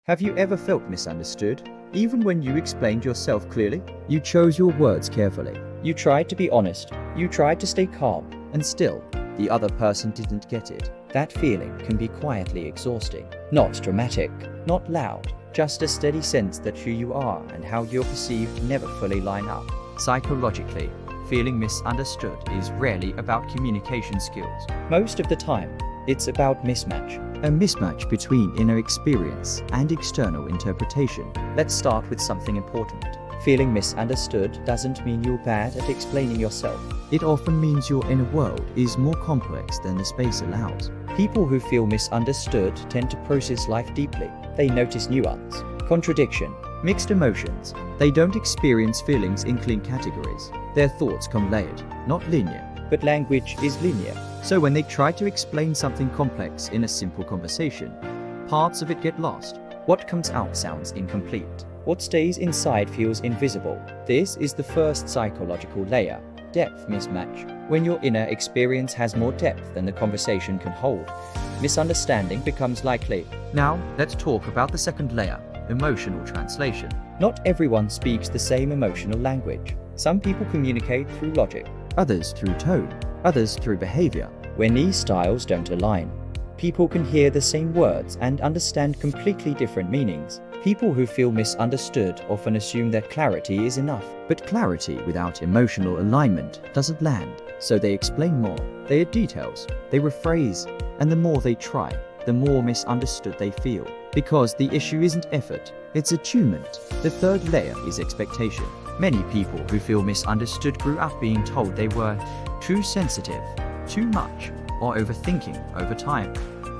Have you ever felt misunderstood? Even when you explained yourself clearly? You chose your words carefully. You tried to be honest. You tried to stay calm. And still, the other person didn't get it. That feeling can be quietly exhausting. Not dramatic, not loud, just a steady sense that who you are and how you're perceived never fully line up. Psychologically, feeling misunderstood is rarely about communication skills. Most of the time, it's about mismatch. A mismatch between inner experience and external interpretation. Let's start with something important. Feeling misunderstood doesn't mean you're bad at explaining yourself. It often means your inner world is more complex than the space allows. People who feel misunderstood tend to process life deeply. They notice nuance, contradiction, mixed emotions. They don't experience feelings in clean categories. Their thoughts come layered, not linear. But language is linear. So when they try to explain something complex in a simple conversation, parts of it get lost. What comes out sounds incomplete. What stays inside feels invisible. This is the first psychological layer, depth mismatch. When your inner experience has more depth than the conversation can hold, misunderstanding becomes likely. Now, let's talk about the second layer, emotional translation. Not everyone speaks the same emotional language. Some people communicate through logic, others through tone, others through behavior. When these styles don't align, people can hear the same words and understand completely different meanings. People who feel misunderstood often assume that clarity is enough. But clarity without emotional alignment doesn't land. So they explain more, they add details, they rephrase, and the more they try, the more misunderstood they feel. Because the issue isn't effort, it's attunement. The third layer is expectation. Many people who feel misunderstood grew up being told they were too sensitive, too much, or overthinking over time.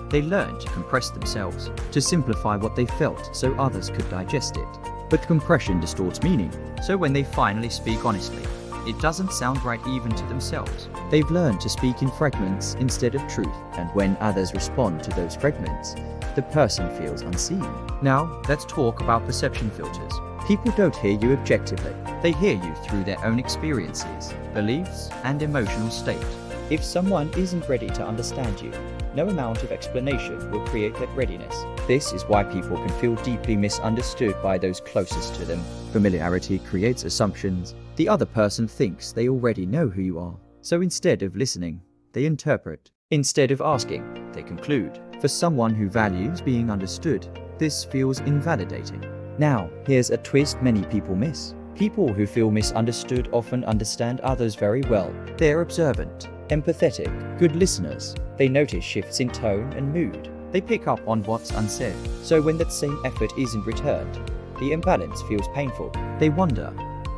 They learned to compress themselves, to simplify what they felt so others could digest it. But compression distorts meaning, so when they finally speak honestly, it doesn't sound right even to themselves. They've learned to speak in fragments instead of truth, and when others respond to those fragments, the person feels unseen. Now, let's talk about perception filters. People don't hear you objectively. They hear you through their own experiences, beliefs, and emotional state. If someone isn't ready to understand you, no amount of explanation will create that readiness. This is why people can feel deeply misunderstood by those closest to them. Familiarity creates assumptions. The other person thinks they already know who you are. So instead of listening, they interpret. Instead of asking, they conclude. For someone who values being understood, this feels invalidating. Now, here's a twist many people miss. People who feel misunderstood often understand others very well. They're observant, empathetic, good listeners. They notice shifts in tone and mood. They pick up on what's unsaid. So when that same effort isn't returned, the imbalance feels painful. They wonder,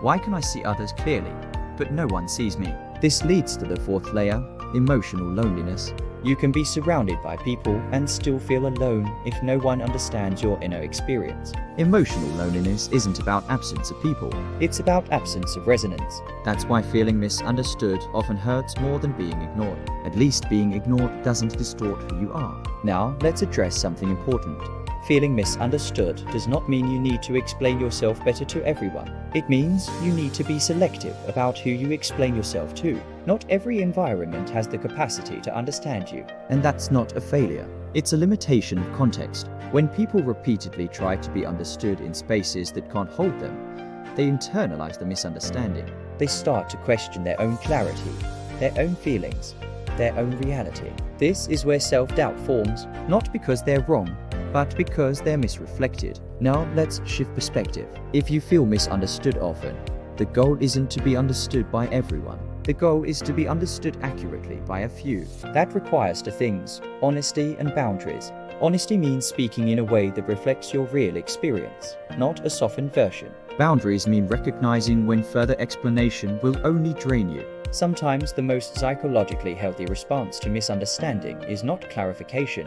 why can I see others clearly, but no one sees me? This leads to the fourth layer, emotional loneliness. You can be surrounded by people and still feel alone if no one understands your inner experience. Emotional loneliness isn't about absence of people. It's about absence of resonance. That's why feeling misunderstood often hurts more than being ignored. At least being ignored doesn't distort who you are. Now, let's address something important. Feeling misunderstood does not mean you need to explain yourself better to everyone. It means you need to be selective about who you explain yourself to. Not every environment has the capacity to understand you. And that's not a failure. It's a limitation of context. When people repeatedly try to be understood in spaces that can't hold them, they internalize the misunderstanding. They start to question their own clarity, their own feelings, their own reality. This is where self-doubt forms, not because they're wrong, but because they're misreflected. Now let's shift perspective. If you feel misunderstood often, the goal isn't to be understood by everyone. The goal is to be understood accurately by a few. That requires two things: honesty and boundaries. Honesty means speaking in a way that reflects your real experience, not a softened version. Boundaries mean recognizing when further explanation will only drain you. Sometimes the most psychologically healthy response to misunderstanding is not clarification,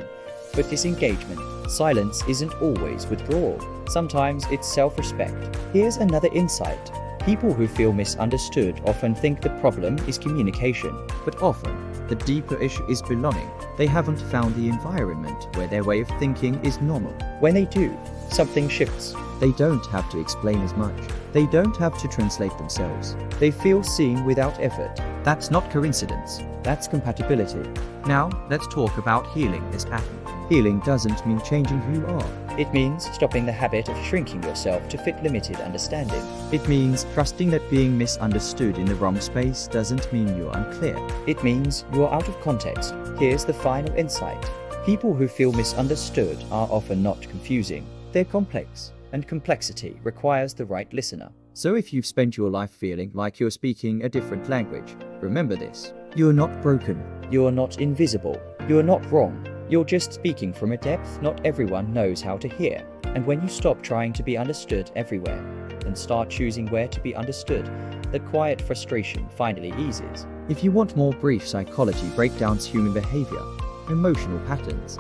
but disengagement. Silence isn't always withdrawal. Sometimes it's self-respect. Here's another insight. People who feel misunderstood often think the problem is communication, but often the deeper issue is belonging. They haven't found the environment where their way of thinking is normal. When they do, something shifts. They don't have to explain as much. They don't have to translate themselves. They feel seen without effort. That's not coincidence. That's compatibility. Now, let's talk about healing this pattern. Healing doesn't mean changing who you are. It means stopping the habit of shrinking yourself to fit limited understanding. It means trusting that being misunderstood in the wrong space doesn't mean you're unclear. It means you are out of context. Here's the final insight. People who feel misunderstood are often not confusing. They're complex, and complexity requires the right listener. So if you've spent your life feeling like you're speaking a different language, remember this. You're not broken. You're not invisible. You're not wrong. You're just speaking from a depth not everyone knows how to hear. And when you stop trying to be understood everywhere and start choosing where to be understood, the quiet frustration finally eases. If you want more brief psychology breakdowns, human behavior, emotional patterns,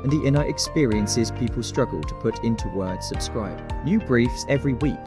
and the inner experiences people struggle to put into words, subscribe. New briefs every week.